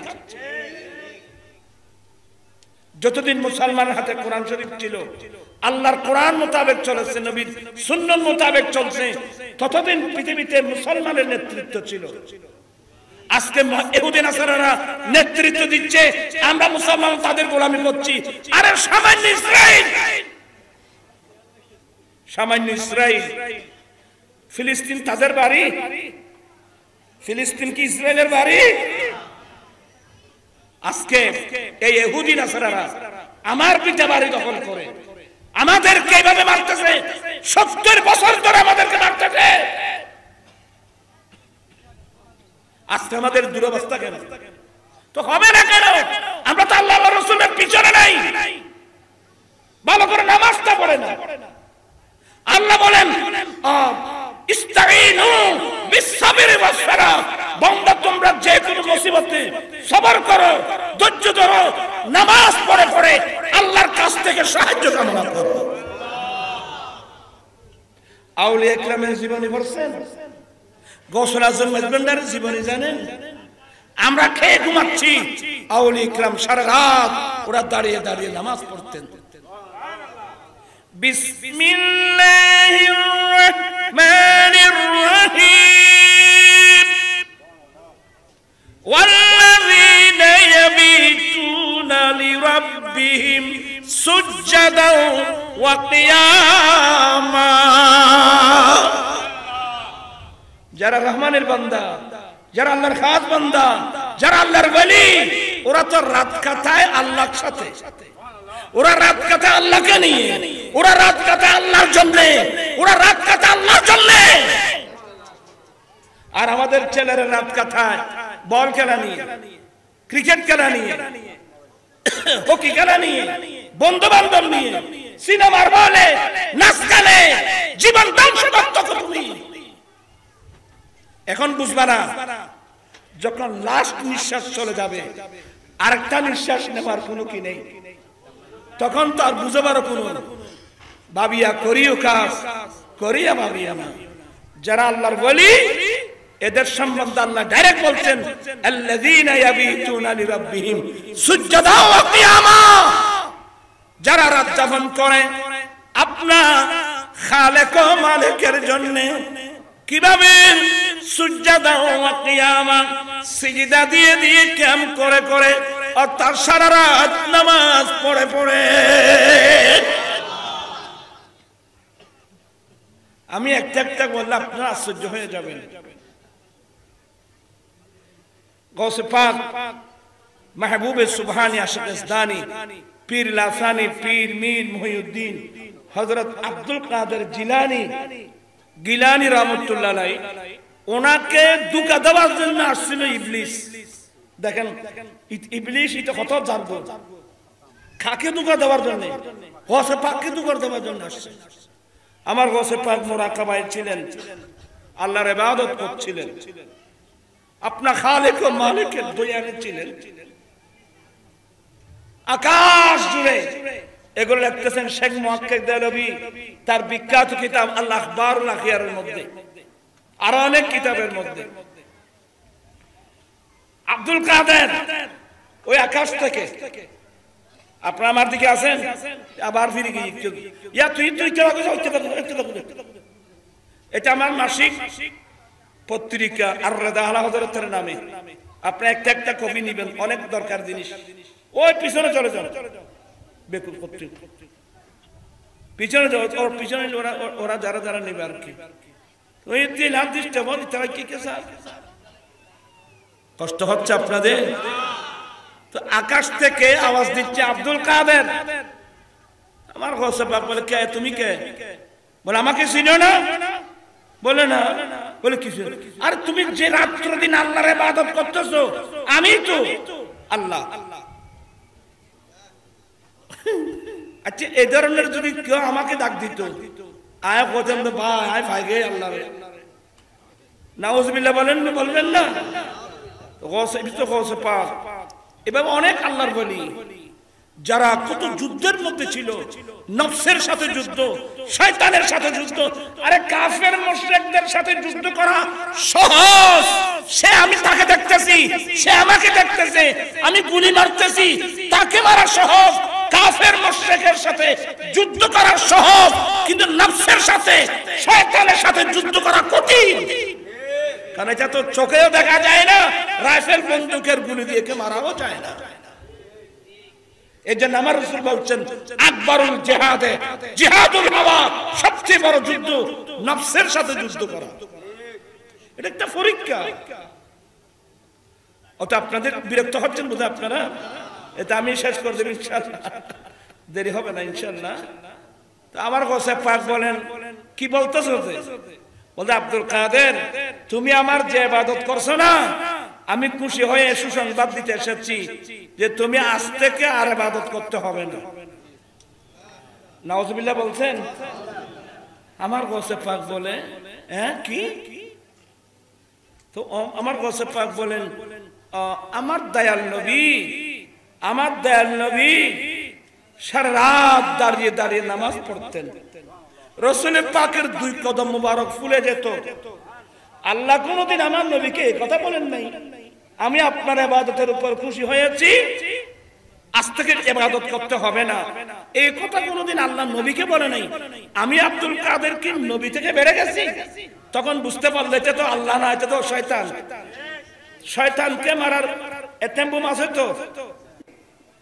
যতদিন মুসলমানের হাতে কোরআন শরীফ ছিল, আল্লাহর কোরআন মোতাবেক চলেছে, নবীর সুন্নাত মোতাবেক চলছে, ততদিন পৃথিবীতে মুসলমানের নেতৃত্ব ছিল। আজকে ইহুদি নাসারারা নেতৃত্ব দিচ্ছে, আমরা মুসলমান তাদের গোলামি করছি। আরে সামান্য ইসরাইল, সামান্য ইসরাইল, ফিলিস্তিন তাদের বাড়ি? ফিলিস্তিন কি ইসরায়েলের বাড়ি? আজকে এই ইহুদি নাসারারা আমার পিতা বাড়ি দখল করে আমাদেরকে এইভাবে মারতেছে, 70 বছর ধরে আমাদেরকে মারতেছে। আজকে আমাদের দুরবস্থা কেন? তো হবে না কেন? আমরা তো আল্লাহ রাসূলের পিছনে নাই, ভালো করে নামাজটা পড়ে না। আল্লাহ বলেন ইস্তাঈনু বিস-সাবরি ওয়াস-সালাহ, বান্দা তোমরা যে কোনো মুসিবতে সবর করো, ধৈর্য ধরো, নামাজ পড়ে পড়ে আল্লাহর কাছ থেকে সাহায্য কামনা করো। আউলিয়া ইকরামের জীবনী পড়ছেন? গৌসুল আজম মেজবান্ডারের জীবনী জানেন? আমরা খেয়ে ঘুমাচ্ছি, আউলিয়া ইকরাম সারা রাত ওরা দাঁড়িয়ে দাঁড়িয়ে নামাজ পড়তেন। বিসমিল্লাহির রহমানির রহিম ওয়াল্লাযীনা ইয়াবিতুনা লিরাব্বিহিম সুজদাও ওয়া কিয়ামা। যারা রহমানের বান্দা, যারা আল্লাহর খাস বান্দা, যারা আল্লাহর ওলি, ওরা তো রাত কাটায় আল্লাহর সাথে। ওরা রাত কাটায় আল্লাহকে নিয়ে, ওরা রাত কাটায় আল্লাহর জন্য, ওরা রাত কাটায় আল্লাহর জন্য। আর আমাদের ছেলেরা রাত কাটায় বল খেলা নিয়ে, ক্রিকেট খেলা নিয়ে, হকি খেলা নিয়ে, বন্ধু বান্ধব নিয়ে, সিনেমার বলে, নাচ গানে জীবন ধ্বংস করতে তুমি। এখন বুঝবা না, যখন লাস্ট নিঃশ্বাস চলে যাবে, আরেকটা নিঃশ্বাস নেবার কোনো কি নেই, তখন তো আর বুঝবারও কোনো ভাবিয়া করিও কাজ করিয়া ভাবিয়া না। যারা আল্লাহর ওলি, এদের সম্বন্ধে আল্লাহ ডাইরেক্ট বলছেন আল্লাযীনা ইয়াবিতুনা লিরাব্বিহিম সুজদা ওয়া কিয়ামা। যারা রাত যাপন করে আপনার খালেক ও মালিকের জন্য, কিভাবে? সুজদা ওয়া কিয়ামা, সিজদা দিয়ে দিয়ে কিয়াম করে করে, অর্থাৎ সারা রাত নামাজ পড়ে পড়ে। আমি একটা একটা বললে আপনারা আশ্চর্য হয়ে যাবেন। গৌসে পাক মাহবুবে সুবহানি আশিক ইসদানি, পীর লাসানি, পীর মীর মুহিউদ্দিন হযরত আব্দুল কাদের জিলানী গিলানী রাহমাতুল্লাহ আলাইহি, ওনাকে দুকা দেওয়ার জন্য আসছিল ইবলিস। দেখেন ইবলিস এটা কত জানতো, কাকে দুকা দেওয়ার জন্য? গৌসে পাককে দুকা দেওয়ার জন্য আসছে। আমার গৌসে পাক মুরাকাবায় ছিলেন, আল্লাহর ইবাদত করছিলেন, আপনার খালিক ও মালিকের বয়ানে ছিলেন। আকাশ জুড়ে এগুলো লিখতেছেন শেখ মুহাক্কিক দেহলভী তার বিখ্যাত কিতাব আল আখবারুল আখিয়ারের মধ্যে, আরো অনেক কিতাবের মধ্যে। আব্দুল কাদের ওই আকাশ থেকে, আপনারা আমার দিকে আছেন, আবার ফিরে গিয়ে ইয়া তুই তুই এটা আমার মাসিক পত্রিকা আর রেদা আলা হযরতের নামে। আপনি একটা একটা কপি নেবেন, অনেক দরকার জিনিস। ওই পিছনে চলে যান, বেকুব পত্রিকা পিছনে যাও, ওর পিছনে ওরা যারা যারা নেবে আর কি। ওই লাভ দিচ্ছে বল, তারা কি কে স্যার কষ্ট হচ্ছে আপনাদের? তো আকাশ থেকে আওয়াজ দিচ্ছে আব্দুল কাদের। আমার গৌসে পাক বলে কে তুমি? কে? বলে আমাকে চিনো না? বলে না, বলে কিছু। আর তুমি যে রাত্র দিন আল্লাহর ইবাদত করতেছো, আমি তো আল্লাহ। আচ্ছা, এই ধরনের যদি কেউ আমাকে ডাক দিত, আয় বলতেন ভাই, আয় ভাই গে আল্লাহ, নাউজুবিল্লাহ বলেন না, বলবেন না? এভাবে অনেক আল্লাহর বলি যারা কত যুদ্ধের মধ্যে ছিল, নফসের সাথে যুদ্ধ, শয়তানের সাথে যুদ্ধ। আরে কাফের মুশরিকদের সাথে যুদ্ধ করা সহজ, সে আমি তাকে দেখতেছি, সে আমাকে দেখতেছে, আমি গুলি মারতেছি, তাকে মারা সহজ। কাফের মুশরিকের সাথে যুদ্ধ করা সহজ, কিন্তু নফসের সাথে, শয়তানের সাথে যুদ্ধ করা কঠিন। কারণ এটা তো চোখেও দেখা যায় না, রাইফেল বন্দুকের গুলি দিয়ে কে মারাও যায় না। এই জন্য আমার রাসূল বলছেন, আকবরুল জিহাদে জিহাদুল হাওয়া, সবচেয়ে বড় যুদ্ধ নফসের সাথে যুদ্ধ করা। এটা একটা পরীক্ষা। অত আপনাদের বিরক্ত হচ্ছেন বোধহয় আপনারা, এটা আমি শেষ করে দেব ইনশাআল্লাহ, দেরি হবে না ইনশাআল্লাহ। তো আমার কাছে পাক বলেন, কি বলতেছ? বলতে আব্দুল কাদের, তুমি আমার যে ইবাদত করছো না, আমি খুশি হয়ে সুসংবাদ দিতে এসেছি যে তুমি আজ থেকে আর ইবাদত করতে হবে না। নাউজুবিল্লাহ বলছেন। আমার গোসে পাক বলে, হ্যাঁ কি? তো আমার গোসে পাক বলেন, আমার দয়াল নবী, আমার দয়াল নবী সারা রাত দাঁড়িয়ে দাঁড়িয়ে নামাজ পড়তেন। রাসূলের পাকের দুই কদম মুবারক ফুলে যেত। আল্লাহ কোনদিন আমার নবীকে এই কথা বলেন নাই, আমি আপনার ইবাদতের উপর খুশি হয়েছি, আজ থেকে ইবাদত করতে হবে না। এই কথা কোনদিন আল্লাহ নবীকে বলে নাই। আমি আব্দুল কাদের কি নবী থেকে বেড়ে গেছি? তখন বুঝতে পারলে এটা তো আল্লাহ না, এটা তো শয়তান। শয়তানকে মারার এতেম্বুম আছে তো।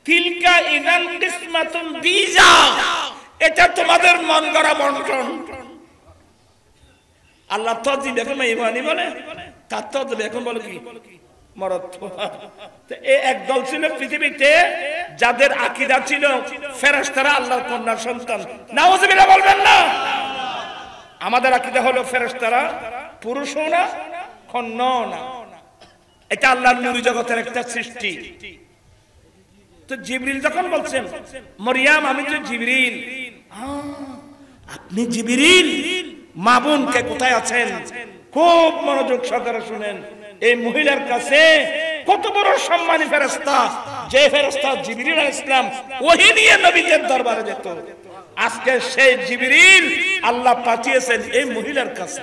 তিলকা ইযান কিসমাতুন বিজা, এটা তোমাদের মন গড়া বন্টন। আল্লাহ তো দিন এখন ইমানি বলে, তার তো এখন বলে কি মরদ। এই একদল ছিল পৃথিবীতে যাদের আকীদা ছিল ফেরেশতারা আল্লাহর কন্যার সন্তান। নাউজুবিল্লাহ বলবেন না? আমাদের আকীদা হলো ফেরেশতারা পুরুষও না, কন্যাও না। এটা আল্লাহর নূরি জগতের একটা সৃষ্টি। তো জিবরিল যখন বলছেন, মরিয়াম আমি তো জিবরিল। আপনি জিবরিল? মা বোন কে কোথায় আছেন? খুব মনোযোগ সহকারে শুনেন। এই মহিলার কাছে কত বড় সম্মানী ফেরেশতা, যে ফেরেশতা জিবরিল আলাইহিস সালাম ওহী নিয়ে নবীদের দরবারে যেত। আজকে সেই জিবরিল আল্লাহ পাঠিয়েছেন এই মহিলার কাছে।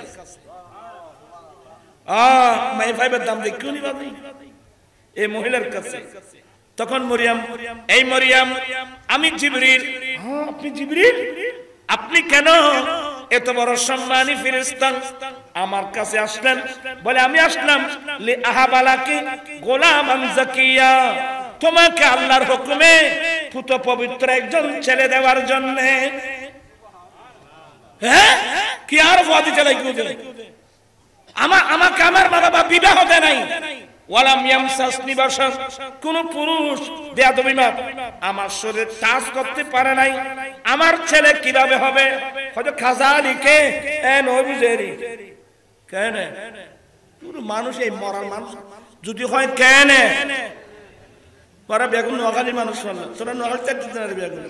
মাই ফাইবের দাম দেখুন নি বাবা, এই মহিলার কাছে। তখন মরিয়াম, এই মরিয়াম আমি জিবরিল। আপনি জিবরিল? আপনি কেন এত বড় সম্মানী ফেরেশতা আমার কাছে আসলেন? বলে আমি আসলাম লি আহাবালাকি গোলামান জাকিয়া, তোমাকে আল্লাহর হুকুমে পুত পবিত্র একজন ছেলে দেওয়ার জন্য। হ্যাঁ কি আর ওয়াদি চালাই কুদে আমাকে আমার মা বাবা বিবাহ দেয় নাই। ওয়ালাম ইয়ামসাসনি বাশার, কোন পুরুষ বেয়াদবি মা আমার শরীর টাচ করতে পারে নাই। আমার ছেলে কিভাবে হবে? হয়তো খাজালিকে এন ওবিজেরি কেন পুরো মানুষ, এই মরার মানুষ যদি হয় কেন পরে বেগুন নোয়াখালী মানুষ হলো, তোরা নোয়াখালী দিতে না বেগুন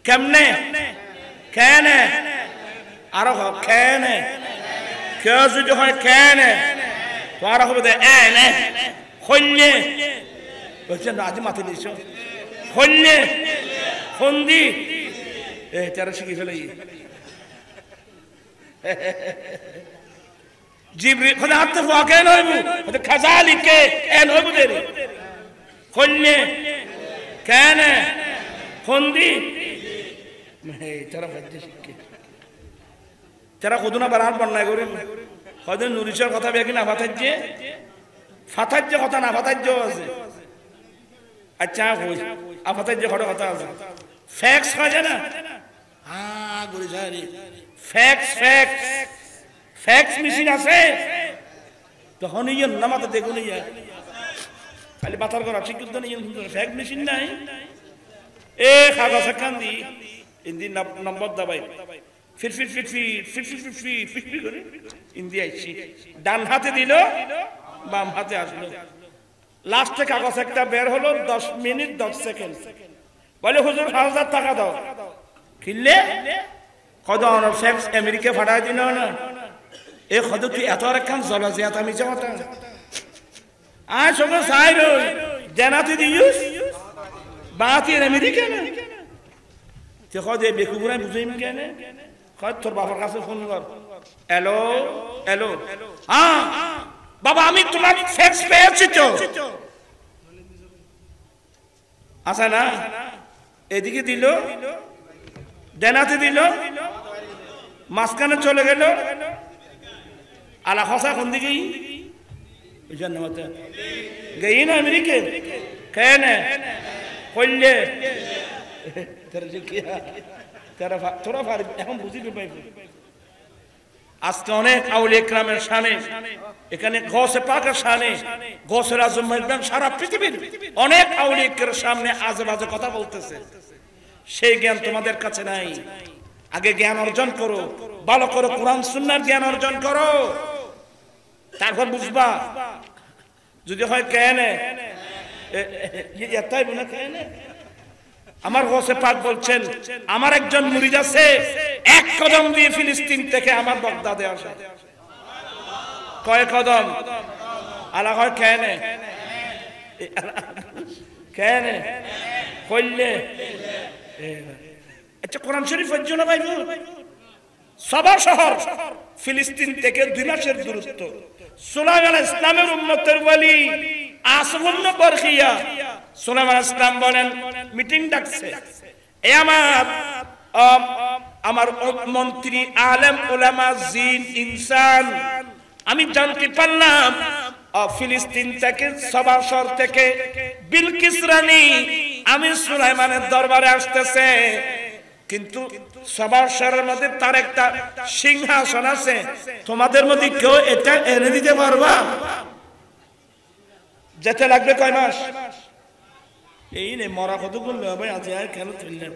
কেমনে কেন আরো কেন কেউ যদি হয় কেন তোরা হবে এনে হইলে বলছেন আজ মাথা দিয়েছ হইলে ফন্দি তারা শিখে ফেলে জিবরিল খোদা হাতে ফাকে নইবু ওতে খাজালিকে এন হইবু দেরি হইলে কেন ফন্দি মে তারা ফদ্দি শিখে তারা কদুনা বারান বন্নাই করে হয়তো নুরিশের কথা বেকি না ফাতাজ্জে ফাতাজ্জে কথা না ফাতাজ্জে আছে। আচ্ছা কই আফাতাজ্জে কথা আছে ফ্যাক্স হয় না? হ্যাঁ গুলি সারি ফ্যাক্স ফ্যাক্স ফ্যাক্স মেশিন আছে তখন ইয়ে নামাতে দেখুন ইয়া খালি বাতার করা ঠিক তো নেই, ফ্যাক্স মেশিন নাই। এ খাগজ কান্দি ইন্দি নম্বর দাবাই ফিরফির ফিরফির ফিরফির ফিরফির ফিরফির করে ইন্ডিয়া আইছি, ডান হাতে দিল, বাম হাতে আসলো। লাস্টে কাগজ একটা বের হলো, 10 মিনিট 10 সেকেন্ড। বলে হুজুর 1000 টাকা দাও। কিনলে কত ফ্যাক্স আমেরিকা ফাটাই দিল না। এ কত তুই এত একখান জলা যে আমি যাওয়াটা আয় সঙ্গে চাই রই দেনাতে দিস বাতি আমেরিকা না। তুই কত বেকুবুরাই বুঝাইম কেন? তোর বাবার কাছে ফোন কর। হ্যালো হ্যালো, হ্যাঁ বাবা আমি তোমার ফ্যাক্স পেয়েছি তো। আচ্ছা না, এদিকে দিল, দেনাতে দিল, মাঝখানে চলে গেল। আলা খসা কোন দিকে গেই না আমেরিকা কেন কইলে তোরা এখন বুঝিবি পাইব। আজকে অনেক আউলিয়া ইকরামের শানে, এখানে গৌসে পাকের শানে, গৌসের আজম ইকরাম সারা পৃথিবীর অনেক আউলিয়া ইকরামের সামনে আজে বাজে কথা বলতেছে। সেই জ্ঞান তোমাদের কাছে নাই। আগে জ্ঞান অর্জন করো, ভালো করে কোরআন সুন্নাহর জ্ঞান অর্জন করো, তারপর বুঝবা। যদি হয় কেন এটাই বলে কেন আমার গৌসে পাক বলছেন আমার একজন মুরিদ আছে 1 কদম দিয়ে ফিলিস্তিন থেকে আমার বাগদাদে আসে। কয় কদম? আলা হয় কেন কেন কইলে আচ্ছা কোরআন শরীফের জন্য ভাই সবা শহর ফিলিস্তিন থেকে 2 মাসের দূরত্ব। সুলাইমান আলাইহিস সালামের উম্মতের ওয়ালি আসবুন বরখিয়া সুলাইমান আলাইহিস সালাম বলেন মিটিং ডাকছে, এ আমার মন্ত্রী আলেম উলামা জিন ইনসান, আমি জানতে পারলাম ফিলিস্তিন থেকে সবা শহর থেকে বিলকিস রানী আমি সুলাইমানের দরবারে আসতেছে, কিন্তু সবার শহরের মধ্যে তার একটা সিংহাসন আছে, তোমাদের মধ্যে কেউ এটা এনে দিতে পারবা? যেতে লাগবে কয় মাস? এই নে মরা কত করলে ভাই আজ কেন চললেন?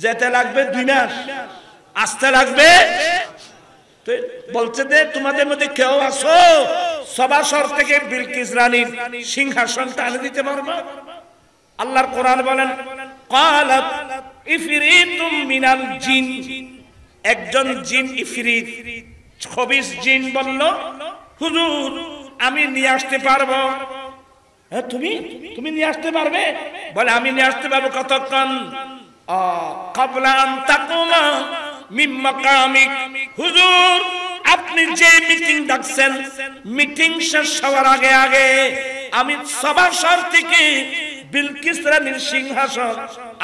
যেতে লাগবে 2 মাস, আসতে লাগবে। বলছে যে তোমাদের মধ্যে কেউ আসো সবার শহর থেকে বিলকিস রানীর সিংহাসনটা এনে দিতে পারবা? আল্লাহর কোরআন বলেন ক্বালাত ইফরিতুম মিনাল জিন, একজন জিন ইফরিত খবিস জিন বলল হুজুর আমি নিয়ে আসতে পারবো। হ্যাঁ তুমি নিয়ে আসতে পারবে? বলে আমি নিয়ে আসতে পারবো। কতক্ষণ? ক্বাবলা আন তাকুমা মিন মাকামিক, হুজুর আপনি যে মিটিং ডাকছেন মিটিং শেষ হওয়ার আগে আগে আমি সভা শহর থেকে বিলকিস রানীর সিংহাসন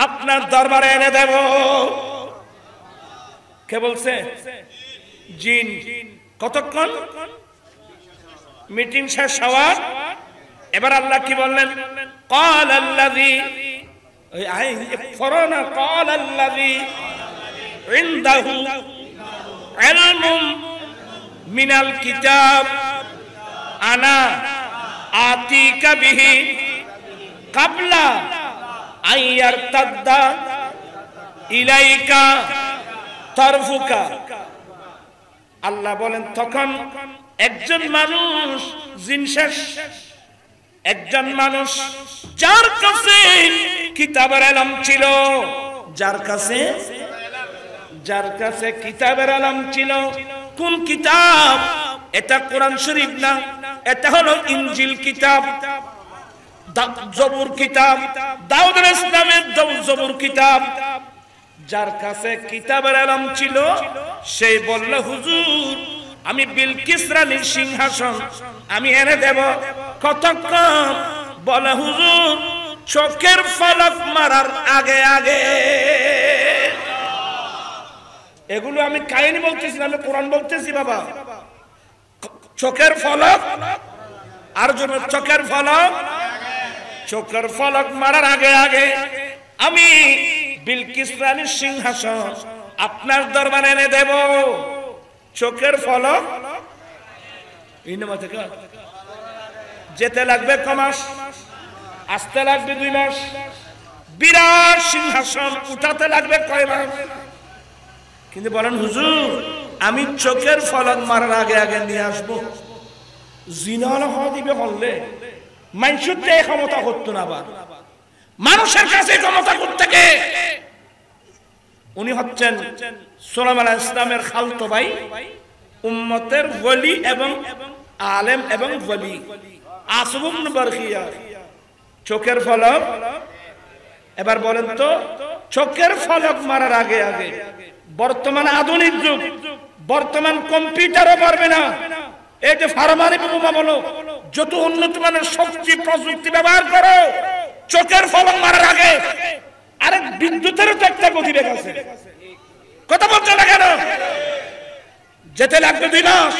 আপনার দরবারে এনে দেব। কে বলছে? জিন। কতক্ষণ? মিটিং শেষ হওয়ার। এবার আল্লাহ কি বললেন? ক্বালাল্লাযী ফরানা ক্বালাল্লাযী ইনদাহু ইলমুম মিনাল কিতাব আনা আতিকা বিহি কাবলা আইয়ারতাদ্দা ইলাইকা তারফুকা। আল্লাহ বলেন তখন একজন মানুষ জিন শেষ, একজন মানুষ যার কাছে কিতাবের ইলম ছিল, যার কাছে কিতাবের ইলম ছিল। কোন কিতাব? এটা কোরআন শরীফ না, এটা হলো ইনজিল কিতাব, জবুর কিতাব, দাউদ আলাইহিস সালামের জবুর কিতাব। যার কাছে কিতাবের ইলম ছিল সে বলল হুজুর আমি বিলকিস রানীর সিংহাসন আমি এনে দেব। কতক্ষণ? বলে হুজুর চোখের ফলক মারার আগে আগে। এগুলো আমি কাহিনী বলতেছি না, আমি কোরআন বলতেছি বাবা। চোখের ফলক আর জন্য চোখের ফলক মারার আগে আগে আমি বিলকিস রানীর সিংহাসন আপনার দরবারে এনে দেব। চোখের ফলক যেতে লাগবে ক মাস, আসতে লাগবে 2 মাস, বিরাট সিংহাসন উঠাতে লাগবে কয় মাস? কিন্তু বলেন হুজুর আমি চোখের ফলক মারার আগে আগে নিয়ে আসবো, জিনা হওয়া দিবে হলে মানুষের ক্ষমতা করতো না, আবার মানুষের কাছে ক্ষমতা করতে কে? উনি হচ্ছেন সুলাইমান আলাইহিস সালামের খালতো ভাই, উম্মতের ওলি এবং আলেম এবং ওলি আসব ইবনে বারখিয়া। চোখের ফলক, এবার বলেন তো চোখের ফলক মারার আগে আগে বর্তমান আধুনিক যুগ, বর্তমান কম্পিউটারও পারবে না, এই যে পারমাণবিক বোমা বলো, যত উন্নত মানের শক্তি প্রযুক্তি ব্যবহার করো, চোখের ফলক মারার আগে আরে বিদ্যুতেরও তো একটা গতিবেগ আছে, কথা বলছো না কেন? যেতে লাগবে 2 মাস,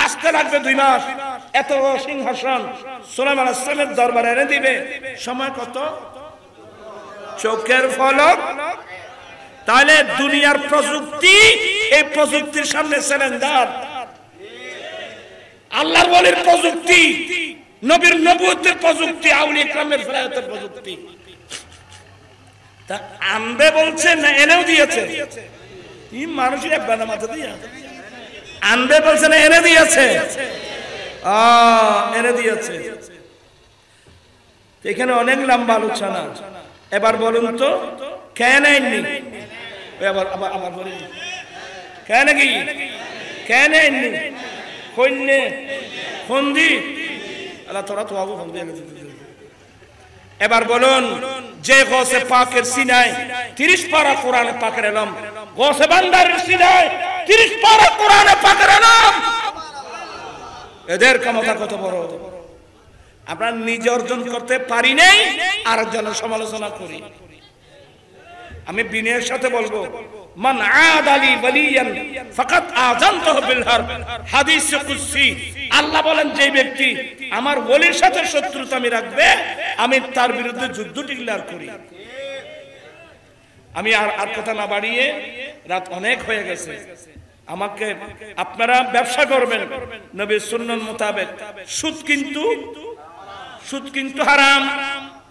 আসতে লাগবে 2 মাস, এত সিংহাসন সুলাইমান আলাইহিস সালামের দরবারে এনে দিবে, সময় কত? চোখের ফলক। তাহলে দুনিয়ার প্রযুক্তি, এই প্রযুক্তির সামনে সিলিন্ডার। আল্লাহর ওলির প্রযুক্তি, নবীর নবুয়তের প্রযুক্তি, আউলিয়া ইকরামের ফেরায়তের প্রযুক্তি, তা আনবে বলছে না এনেও দিয়েছে? এই মানুষের একবার মাথা দিয়ে আনবে বলছে না এনে দিয়েছে? এনে দিয়েছে। এখানে অনেক লম্বা আলোচনা। এবার বলুন তো কেন আইননি? আবার বলুন কেন কি, কেন আইননি? কইনে ফন্দি আল্লাহ তোরা তো আবু ফন্দি। এবার বলুন যে গৌসে পাকের সিনায় 30 পারা কোরআনে পাকের এলাম, গৌসে বান্দারের সিনায় 30 পারা কোরআনে পাকের এলাম, এদের ক্ষমতা কত বড়! আমরা নিজে অর্জন করতে পারি নাই, আরেকজনের সমালোচনা করি। আমি বিনয়ের সাথে বলবো, মান আদালি ওয়ালিয়ান ফাকাত আযানতুহু বিল হারব, হাদিস কুদসি। আল্লাহ বলেন যে ব্যক্তি আমার ওলির সাথে শত্রুতা আমি রাখবে, আমি তার বিরুদ্ধে যুদ্ধ ডিক্লেয়ার করি। আমি আর কথা না বাড়িয়ে, রাত অনেক হয়ে গেছে, আমাকে আপনারা ব্যবসা করবেন নবীর সুন্নাত মোতাবেক। সুদ কিন্তু হারাম।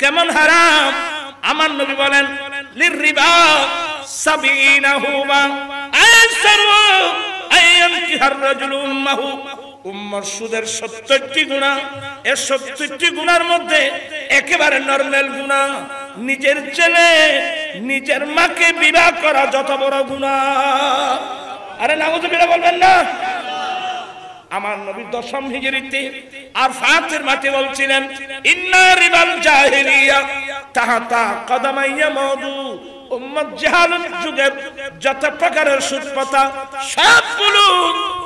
কেমন হারাম? আমার নবী বলেন লিরিবা 70 হুবা আইসারু আইয়ানকিহার রাজুলু উম্মাহু। উম্মার সুদের 70টি গুনাহ, এই 70টি গুনার মধ্যে একেবারে নরমাল গুনাহ নিজের ছেলে নিজের মাকে বিবাহ করা যত বড় গুনাহ। আরে নাউযুবিল্লাহ বলবেন না? আমার নবী 10ম হিজরিতে আর ফাতের মাঠে বলছিলেন ইন্না রিবাল জাহিলিয়া তাহাতা কদমাইয়া মওদু। উম্মত জাহালত যুগের যত প্রকারের সুদ পাতা সবগুলো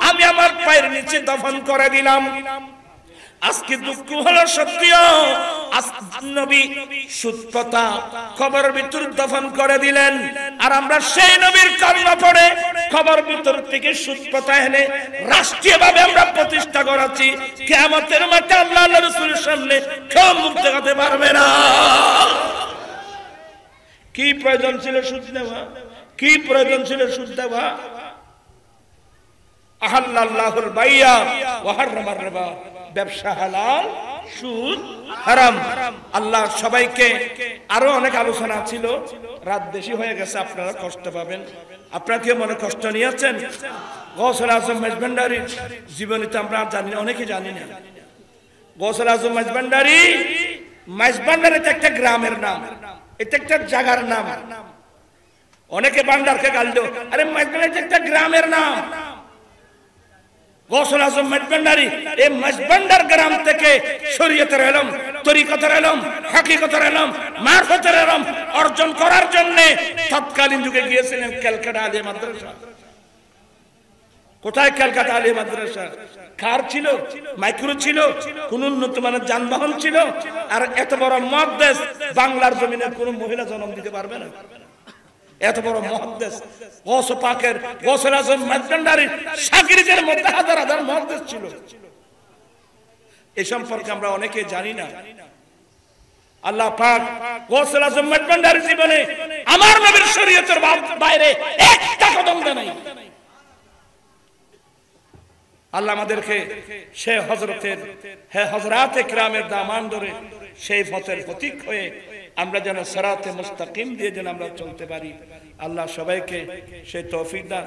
আমি আমার পায়ের নিচে দফন করে দিলাম। আজকে দুঃখ হলো সত্যিও, নবী সুদ পাতা কবর ভিতর দফন করে দিলেন, আর আমরা সেই নবীর কালিমা পড়ে কবর ভিতর থেকে সুদ পাতা এনে রাষ্ট্রীয়ভাবে আমরা প্রতিষ্ঠা করাচ্ছি। কিয়ামতের মাঠে আল্লাহ রাসূলের সামনে কেউ মুখ দেখাতে পারবে না। কি প্রয়োজন ছিল সুদ নেওয়া? কি প্রয়োজন ছিল সুদ দেওয়া? আহাল্লাল্লাহুল বাইয়া ওয়া হারামার রিবা, ব্যবসা হালাল, সুদ হারাম। আল্লাহ সবাইকে, আরো অনেক আলোচনা ছিল, রাত বেশি হয়ে গেছে, আপনারা কষ্ট পাবেন। আপনারা কি মনে কষ্ট নিয়েছেন? গৌসুল আজম মাইজভান্ডারী জীবনীতে আমরা জানি, অনেকে জানি না। গৌসুল আজম মাইজভান্ডারী, মাইজভান্ডারী একটা গ্রামের নাম, এটা একটা জায়গার নাম। অনেকে ভান্ডারকে গাল দেয়, আরে মাইজভান্ডারী একটা গ্রামের নাম। গৌসুল আজম মাইজভান্ডারী এই মাইজভান্ডার গ্রাম থেকে শরীয়তের ইলম, তরিকতের ইলম, হাকিকতের ইলম, মারফতের ইলম অর্জন করার জন্য তৎকালীন যুগে গিয়েছিলেন ক্যালকাটা আলিয়া মাদ্রাসা। কোথায় ক্যালকাটা আলিয়া মাদ্রাসা? কার ছিল? মাইক্রো ছিল? কোন উন্নত মানের যানবাহন ছিল? আর এত বড় মুহাদ্দিস বাংলার জমিনে কোন মহিলা জন্ম দিতে পারবে না। এত বড় মুহাদ্দিস গৌস পাকের গৌসুল আজম মাইজভান্ডারী শাগিরদের মধ্যে হাজার হাজার মুহাদ্দিস ছিল। এই সম্পর্কে আমরা অনেকে জানি না। আল্লাহ পাক গৌসুল আজম মাইজভান্ডারী জীবনে আমার নবীর শরীয়তের বাইরে একটা কদম দেয় নাই। আল্লাহ আমাদেরকে সে হযরতের হযরতে কিরামের দামান ধরে সেই পথের পথিক হয়ে আমরা যেন সিরাতে মুস্তাকিম দিয়ে যেন আমরা চলতে পারি। আল্লাহ সবাইকে সেই তৌফিক দান।